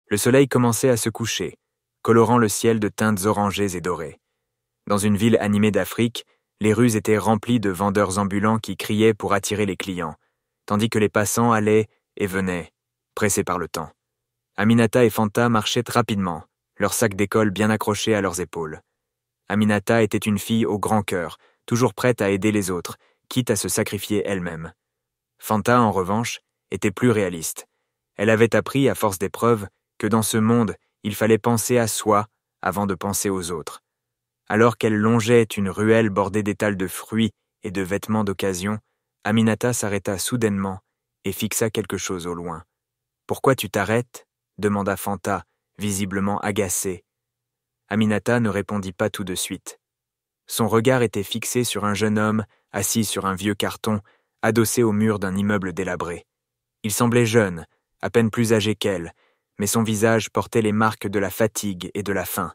Le soleil commençait à se coucher, colorant le ciel de teintes orangées et dorées. Dans une ville animée d'Afrique, les rues étaient remplies de vendeurs ambulants qui criaient pour attirer les clients, tandis que les passants allaient et venaient, pressés par le temps. Aminata et Fanta marchaient rapidement, leurs sacs d'école bien accrochés à leurs épaules. Aminata était une fille au grand cœur, toujours prête à aider les autres, quitte à se sacrifier elle-même. Fanta, en revanche, était plus réaliste. Elle avait appris, à force d'épreuves, que dans ce monde, il fallait penser à soi avant de penser aux autres. Alors qu'elle longeait une ruelle bordée d'étals de fruits et de vêtements d'occasion, Aminata s'arrêta soudainement et fixa quelque chose au loin. « Pourquoi tu t'arrêtes » demanda Fanta, visiblement agacée. Aminata ne répondit pas tout de suite. Son regard était fixé sur un jeune homme assis sur un vieux carton, adossé au mur d'un immeuble délabré. Il semblait jeune, à peine plus âgé qu'elle, mais son visage portait les marques de la fatigue et de la faim.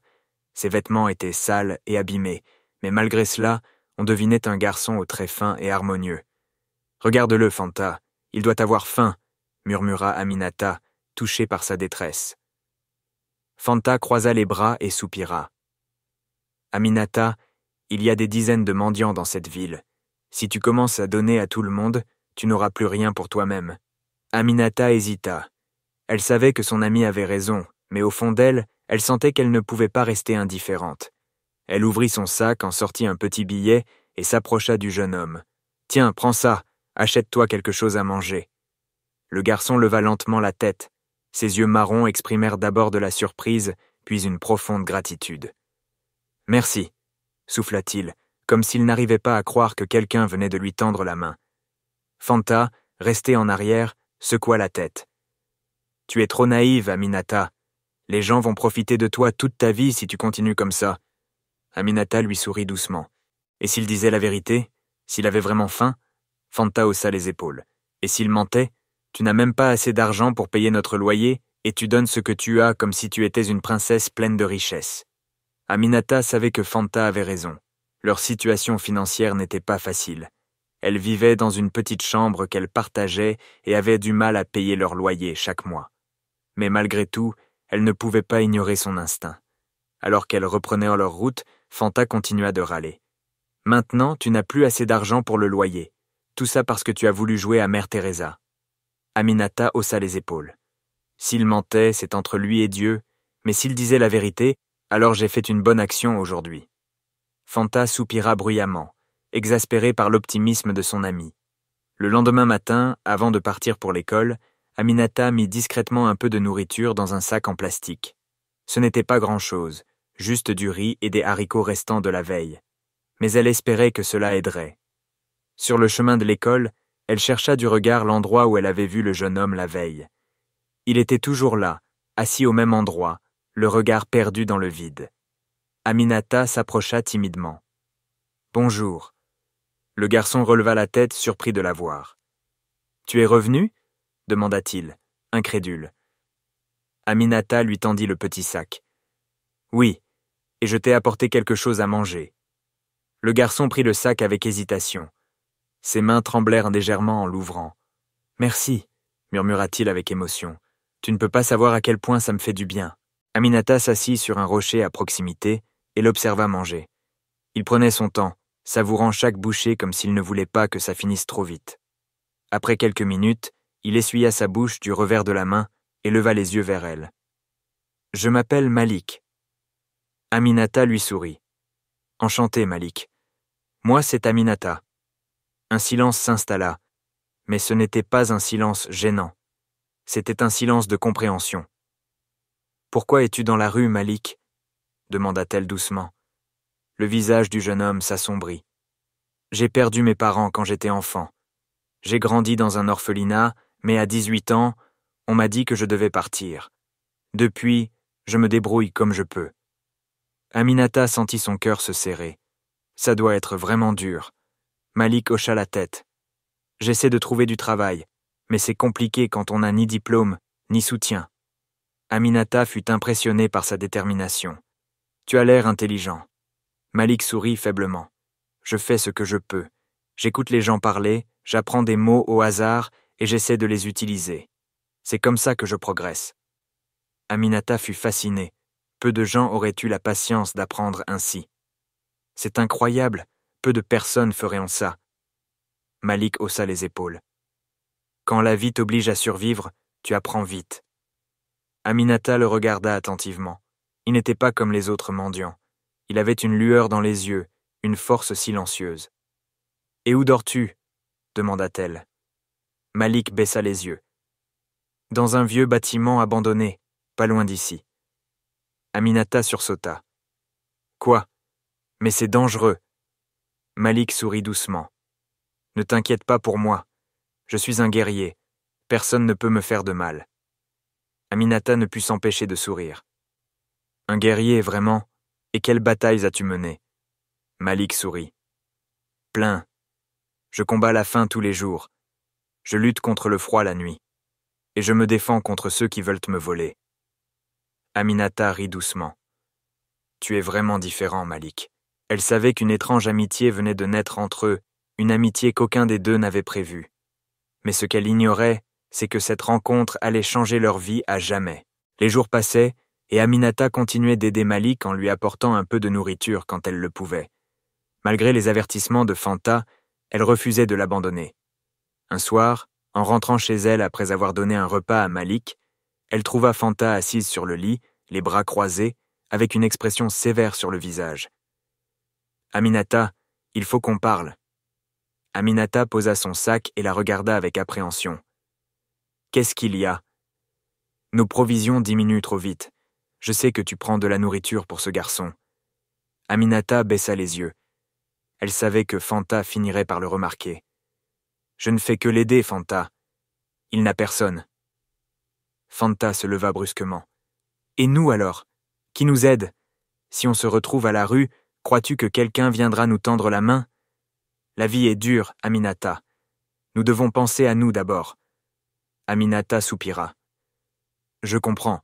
Ses vêtements étaient sales et abîmés, mais malgré cela, on devinait un garçon aux traits fins et harmonieux. « Regarde-le, Fanta, il doit avoir faim », murmura Aminata, touchée par sa détresse. Fanta croisa les bras et soupira. « Aminata, il y a des dizaines de mendiants dans cette ville. Si tu commences à donner à tout le monde, tu n'auras plus rien pour toi-même. » Aminata hésita. Elle savait que son amie avait raison, mais au fond d'elle, elle sentait qu'elle ne pouvait pas rester indifférente. Elle ouvrit son sac, en sortit un petit billet et s'approcha du jeune homme. « Tiens, prends ça, achète-toi quelque chose à manger. » Le garçon leva lentement la tête. Ses yeux marrons exprimèrent d'abord de la surprise, puis une profonde gratitude. « Merci », souffla-t-il, comme s'il n'arrivait pas à croire que quelqu'un venait de lui tendre la main. Fanta, restée en arrière, secoua la tête. « Tu es trop naïve, Aminata. Les gens vont profiter de toi toute ta vie si tu continues comme ça. » Aminata lui sourit doucement. « Et s'il disait la vérité? S'il avait vraiment faim ?» Fanta haussa les épaules. « Et s'il mentait? Tu n'as même pas assez d'argent pour payer notre loyer et tu donnes ce que tu as comme si tu étais une princesse pleine de richesses. » Aminata savait que Fanta avait raison. Leur situation financière n'était pas facile. Elle vivait dans une petite chambre qu'elle partageait et avait du mal à payer leur loyer chaque mois. Mais malgré tout, elle ne pouvait pas ignorer son instinct. Alors qu'elles reprenaient leur route, Fanta continua de râler. « Maintenant, tu n'as plus assez d'argent pour le loyer. Tout ça parce que tu as voulu jouer à Mère Teresa. » Aminata haussa les épaules. « S'il mentait, c'est entre lui et Dieu, mais s'il disait la vérité, alors j'ai fait une bonne action aujourd'hui. » Fanta soupira bruyamment, exaspérée par l'optimisme de son amie. Le lendemain matin, avant de partir pour l'école, Aminata mit discrètement un peu de nourriture dans un sac en plastique. Ce n'était pas grand-chose, juste du riz et des haricots restants de la veille. Mais elle espérait que cela aiderait. Sur le chemin de l'école, elle chercha du regard l'endroit où elle avait vu le jeune homme la veille. Il était toujours là, assis au même endroit, le regard perdu dans le vide. Aminata s'approcha timidement. « Bonjour. » Le garçon releva la tête, surpris de la voir. « Tu es revenu ?» demanda-t-il, incrédule. Aminata lui tendit le petit sac. « Oui, et je t'ai apporté quelque chose à manger. » Le garçon prit le sac avec hésitation. Ses mains tremblèrent légèrement en l'ouvrant. « Merci, » murmura-t-il avec émotion. « Tu ne peux pas savoir à quel point ça me fait du bien. » Aminata s'assit sur un rocher à proximité et l'observa manger. Il prenait son temps, savourant chaque bouchée comme s'il ne voulait pas que ça finisse trop vite. Après quelques minutes, il essuya sa bouche du revers de la main et leva les yeux vers elle. « Je m'appelle Malik. » Aminata lui sourit. « Enchanté, Malik. Moi, c'est Aminata. » Un silence s'installa, mais ce n'était pas un silence gênant. C'était un silence de compréhension. « Pourquoi es-tu dans la rue, Malik ?» demanda-t-elle doucement. Le visage du jeune homme s'assombrit. « J'ai perdu mes parents quand j'étais enfant. J'ai grandi dans un orphelinat, mais à 18 ans, on m'a dit que je devais partir. Depuis, je me débrouille comme je peux. » Aminata sentit son cœur se serrer. Ça doit être vraiment dur. Malik hocha la tête. « J'essaie de trouver du travail, mais c'est compliqué quand on n'a ni diplôme, ni soutien. » Aminata fut impressionnée par sa détermination. « Tu as l'air intelligent. » Malik sourit faiblement. « Je fais ce que je peux. J'écoute les gens parler, j'apprends des mots au hasard et j'essaie de les utiliser. C'est comme ça que je progresse. » Aminata fut fascinée. Peu de gens auraient eu la patience d'apprendre ainsi. C'est incroyable, peu de personnes feraient en ça. Malik haussa les épaules. Quand la vie t'oblige à survivre, tu apprends vite. Aminata le regarda attentivement. Il n'était pas comme les autres mendiants. Il avait une lueur dans les yeux, une force silencieuse. « Et où dors-tu » demanda-t-elle. Malik baissa les yeux. « Dans un vieux bâtiment abandonné, pas loin d'ici. » Aminata sursauta. « Quoi ? Mais c'est dangereux. » Malik sourit doucement. « Ne t'inquiète pas pour moi. Je suis un guerrier. Personne ne peut me faire de mal. » Aminata ne put s'empêcher de sourire. « Un guerrier, vraiment ? Et quelles batailles as-tu menées ?» Malik sourit. « Plein. Je combats la faim tous les jours. Je lutte contre le froid la nuit. Et je me défends contre ceux qui veulent me voler. » Aminata rit doucement. « Tu es vraiment différent, Malik. » Elle savait qu'une étrange amitié venait de naître entre eux, une amitié qu'aucun des deux n'avait prévue. Mais ce qu'elle ignorait, c'est que cette rencontre allait changer leur vie à jamais. Les jours passaient, et Aminata continuait d'aider Malik en lui apportant un peu de nourriture quand elle le pouvait. Malgré les avertissements de Fanta, elle refusait de l'abandonner. Un soir, en rentrant chez elle après avoir donné un repas à Malik, elle trouva Fanta assise sur le lit, les bras croisés, avec une expression sévère sur le visage. « Aminata, il faut qu'on parle. » Aminata posa son sac et la regarda avec appréhension. « Qu'est-ce qu'il y a ? » ?»« Nos provisions diminuent trop vite. Je sais que tu prends de la nourriture pour ce garçon. » Aminata baissa les yeux. Elle savait que Fanta finirait par le remarquer. « Je ne fais que l'aider, Fanta. Il n'a personne. » Fanta se leva brusquement. « Et nous alors ? Qui nous aide ? Si on se retrouve à la rue, crois-tu que quelqu'un viendra nous tendre la main ? La vie est dure, Aminata. Nous devons penser à nous d'abord. » Aminata soupira. « Je comprends,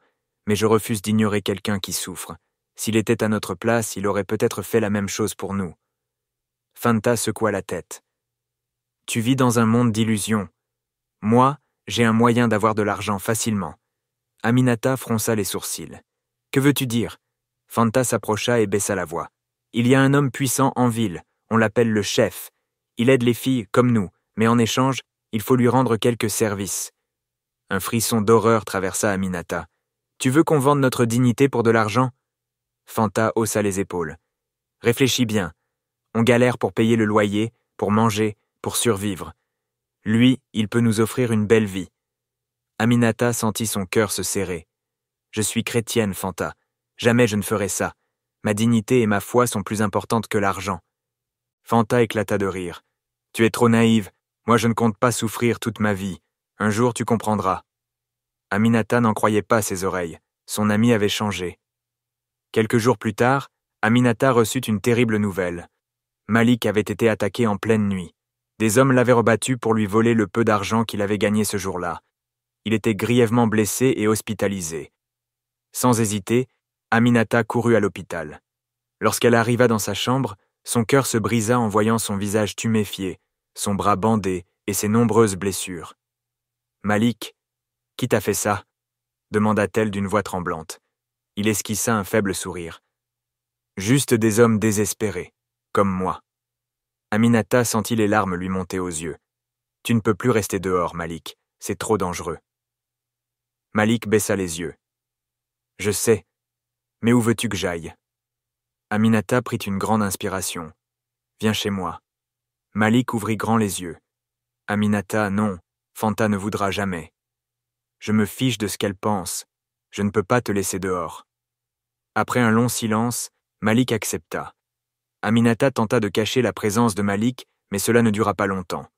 mais je refuse d'ignorer quelqu'un qui souffre. S'il était à notre place, il aurait peut-être fait la même chose pour nous. » Fanta secoua la tête. « Tu vis dans un monde d'illusions. Moi, j'ai un moyen d'avoir de l'argent facilement. » Aminata fronça les sourcils. « Que veux-tu dire ?» Fanta s'approcha et baissa la voix. « Il y a un homme puissant en ville, on l'appelle le chef. Il aide les filles comme nous, mais en échange, il faut lui rendre quelques services. » Un frisson d'horreur traversa Aminata. « Tu veux qu'on vende notre dignité pour de l'argent ?» Fanta haussa les épaules. « Réfléchis bien. On galère pour payer le loyer, pour manger, pour survivre. Lui, il peut nous offrir une belle vie. » Aminata sentit son cœur se serrer. « Je suis chrétienne, Fanta. Jamais je ne ferai ça. Ma dignité et ma foi sont plus importantes que l'argent. » Fanta éclata de rire. « Tu es trop naïve. Moi, je ne compte pas souffrir toute ma vie. Un jour, tu comprendras. » Aminata n'en croyait pas ses oreilles. Son ami avait changé. Quelques jours plus tard, Aminata reçut une terrible nouvelle. Malik avait été attaqué en pleine nuit. Des hommes l'avaient rebattu pour lui voler le peu d'argent qu'il avait gagné ce jour-là. Il était grièvement blessé et hospitalisé. Sans hésiter, Aminata courut à l'hôpital. Lorsqu'elle arriva dans sa chambre, son cœur se brisa en voyant son visage tuméfié, son bras bandé et ses nombreuses blessures. « Malik, qui t'a fait ça ?» demanda-t-elle d'une voix tremblante. Il esquissa un faible sourire. « Juste des hommes désespérés, comme moi. » Aminata sentit les larmes lui monter aux yeux. « Tu ne peux plus rester dehors, Malik, c'est trop dangereux. » Malik baissa les yeux. « Je sais, mais où veux-tu que j'aille ?» Aminata prit une grande inspiration. « Viens chez moi. » Malik ouvrit grand les yeux. « Aminata, non, Fanta ne voudra jamais. Je me fiche de ce qu'elle pense. Je ne peux pas te laisser dehors. » Après un long silence, Malik accepta. Aminata tenta de cacher la présence de Malik, mais cela ne dura pas longtemps.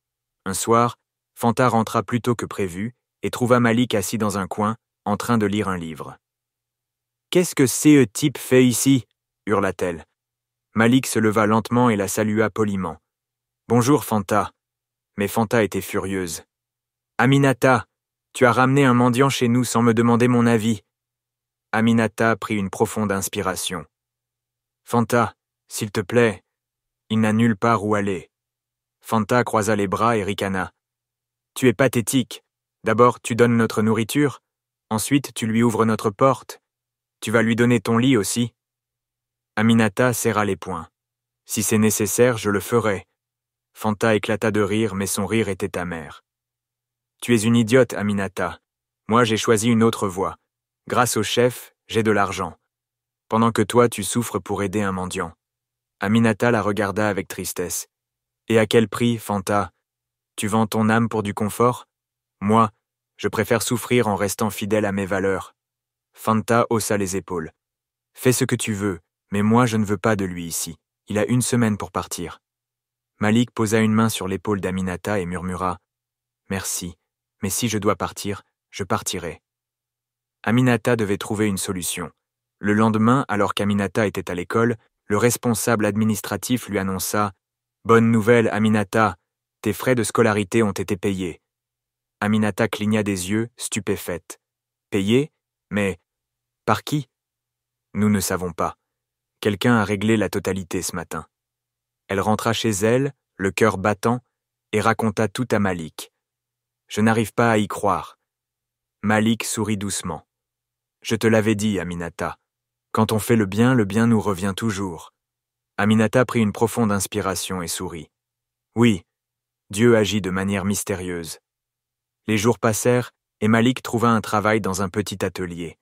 Un soir, Fanta rentra plus tôt que prévu et trouva Malik assis dans un coin, en train de lire un livre. « Qu'est-ce que ce type fait ici ?» hurla-t-elle. Malik se leva lentement et la salua poliment. « Bonjour, Fanta. » Mais Fanta était furieuse. « Aminata, tu as ramené un mendiant chez nous sans me demander mon avis. » Aminata prit une profonde inspiration. « Fanta, s'il te plaît, il n'a nulle part où aller. » Fanta croisa les bras et ricana. « Tu es pathétique. D'abord, tu donnes notre nourriture. Ensuite, tu lui ouvres notre porte. Tu vas lui donner ton lit aussi. Aminata serra les poings. Si c'est nécessaire, je le ferai. Fanta éclata de rire, mais son rire était amer. Tu es une idiote, Aminata. Moi, j'ai choisi une autre voie. Grâce au chef, j'ai de l'argent. Pendant que toi, tu souffres pour aider un mendiant. Aminata la regarda avec tristesse. Et à quel prix, Fanta? Tu vends ton âme pour du confort? Moi, je préfère souffrir en restant fidèle à mes valeurs. Fanta haussa les épaules. Fais ce que tu veux, mais moi je ne veux pas de lui ici. Il a 1 semaine pour partir. Malik posa une main sur l'épaule d'Aminata et murmura « Merci, mais si je dois partir, je partirai. » Aminata devait trouver une solution. Le lendemain, alors qu'Aminata était à l'école, le responsable administratif lui annonça « Bonne nouvelle, Aminata, tes frais de scolarité ont été payés. » Aminata cligna des yeux, stupéfaite. « Payés? Mais par qui? » Nous ne savons pas. Quelqu'un a réglé la totalité ce matin. Elle rentra chez elle, le cœur battant, et raconta tout à Malik. Je n'arrive pas à y croire. Malik sourit doucement. Je te l'avais dit, Aminata. Quand on fait le bien nous revient toujours. Aminata prit une profonde inspiration et sourit. Oui, Dieu agit de manière mystérieuse. Les jours passèrent et Malik trouva un travail dans un petit atelier.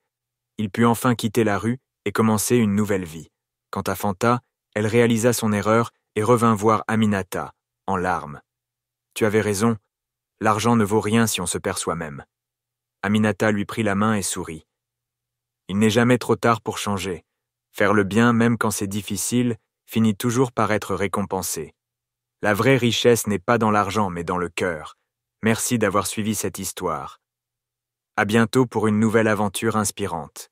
Il put enfin quitter la rue et commencer une nouvelle vie. Quant à Fanta, elle réalisa son erreur et revint voir Aminata, en larmes. Tu avais raison, l'argent ne vaut rien si on se perd soi-même. Aminata lui prit la main et sourit. Il n'est jamais trop tard pour changer. Faire le bien, même quand c'est difficile, finit toujours par être récompensé. La vraie richesse n'est pas dans l'argent, mais dans le cœur. Merci d'avoir suivi cette histoire. À bientôt pour une nouvelle aventure inspirante.